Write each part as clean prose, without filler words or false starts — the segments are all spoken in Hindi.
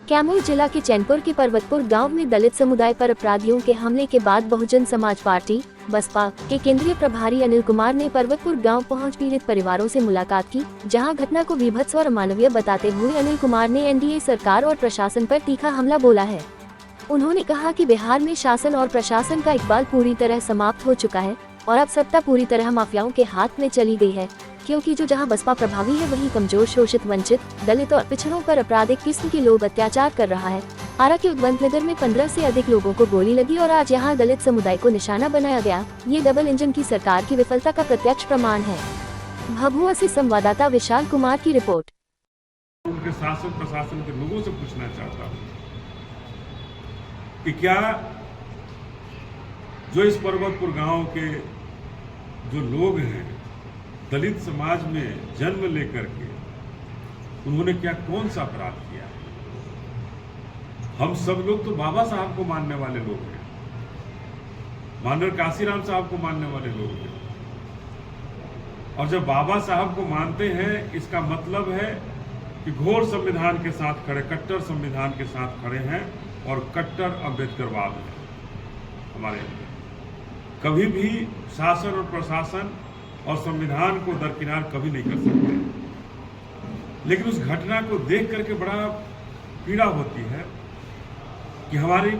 कैमूर जिला के चैनपुर के पर्वतपुर गांव में दलित समुदाय पर अपराधियों के हमले के बाद बहुजन समाज पार्टी बसपा के केंद्रीय प्रभारी अनिल कुमार ने पर्वतपुर गांव पहुंच पीड़ित परिवारों से मुलाकात की, जहां घटना को विभत्स और अमानवीय बताते हुए अनिल कुमार ने एनडीए सरकार और प्रशासन पर तीखा हमला बोला है। उन्होंने कहा कि बिहार में शासन और प्रशासन का इकबाल पूरी तरह समाप्त हो चुका है और अब सत्ता पूरी तरह माफियाओं के हाथ में चली गई है, क्योंकि जो जहां बसपा प्रभावी है वहीं कमजोर, शोषित, वंचित, दलित और पिछड़ों पर आपराधिक किस्म के लोग अत्याचार कर रहा है। आरा के उद्वंतनगर में 15 से अधिक लोगों को गोली लगी और आज यहां दलित समुदाय को निशाना बनाया गया। ये डबल इंजन की सरकार की विफलता का प्रत्यक्ष प्रमाण है। भभुआ से संवाददाता विशाल कुमार की रिपोर्ट। उनके शासन प्रशासन के लोगों से पूछना चाहता हूँ कि क्या जो इस पर्वतपुर गांव के जो लोग हैं, दलित समाज में जन्म लेकर के उन्होंने क्या कौन सा अपराध किया है? हम सब लोग तो बाबा साहब को मानने वाले लोग हैं, माननीय काशीराम साहब को मानने वाले लोग हैं, और जब बाबा साहब को मानते हैं इसका मतलब है कि घोर संविधान के साथ खड़े, कट्टर संविधान के साथ खड़े हैं और कट्टर अम्बेडकरवाद है हमारे अंदर। कभी भी शासन और प्रशासन और संविधान को दरकिनार कभी नहीं कर सकते। लेकिन उस घटना को देख करके बड़ा पीड़ा होती है कि हमारी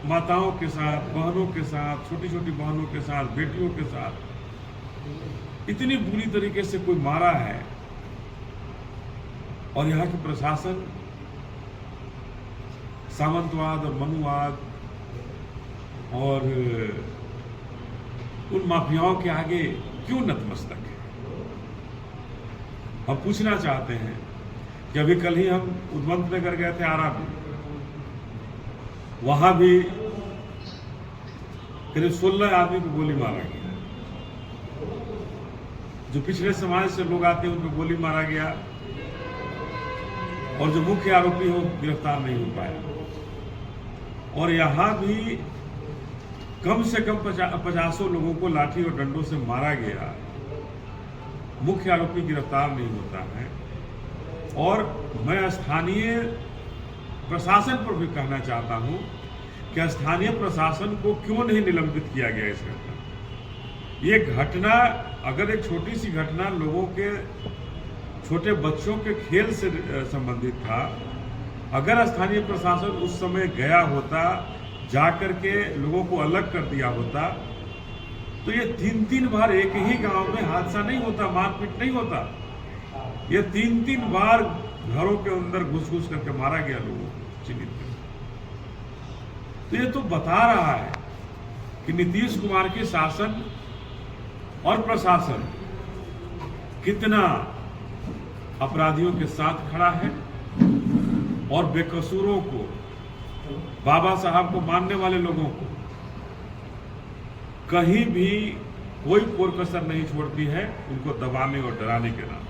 माताओं के साथ, बहनों के साथ, छोटी छोटी बहनों के साथ, बेटियों के साथ इतनी बुरी तरीके से कोई मारा है, और यहाँ की प्रशासन सामंतवाद और मनुवाद और उन माफियाओं के आगे क्यों नतमस्तक है? हम पूछना चाहते हैं कि अभी कल ही हम उद्वंतनगर गए थे, आरा में, वहां भी करीब 16 आदमी को गोली मारा गया। जो पिछले समाज से लोग आते हैं उनको गोली मारा गया, और जो मुख्य आरोपी हो गिरफ्तार नहीं हो पाया। और यहां भी कम से कम 50 लोगों को लाठी और डंडों से मारा गया, मुख्य आरोपी गिरफ्तार नहीं होता है। और मैं स्थानीय प्रशासन पर भी कहना चाहता हूं कि स्थानीय प्रशासन को क्यों नहीं निलंबित किया गया इस घटना। ये घटना अगर एक छोटी सी घटना लोगों के, छोटे बच्चों के खेल से संबंधित था, अगर स्थानीय प्रशासन उस समय गया होता, जाकर के लोगों को अलग कर दिया होता, तो ये 3-3 बार एक ही गांव में हादसा नहीं होता, मारपीट नहीं होता। ये 3-3 बार घरों के अंदर घुस करके मारा गया लोगों को, चिन्हित करके। तो ये तो बता रहा है कि नीतीश कुमार के शासन और प्रशासन कितना अपराधियों के साथ खड़ा है, और बेकसूरों को, बाबा साहब को मानने वाले लोगों को कहीं भी कोई कोर कसर नहीं छोड़ती है उनको दबाने और डराने के नाम।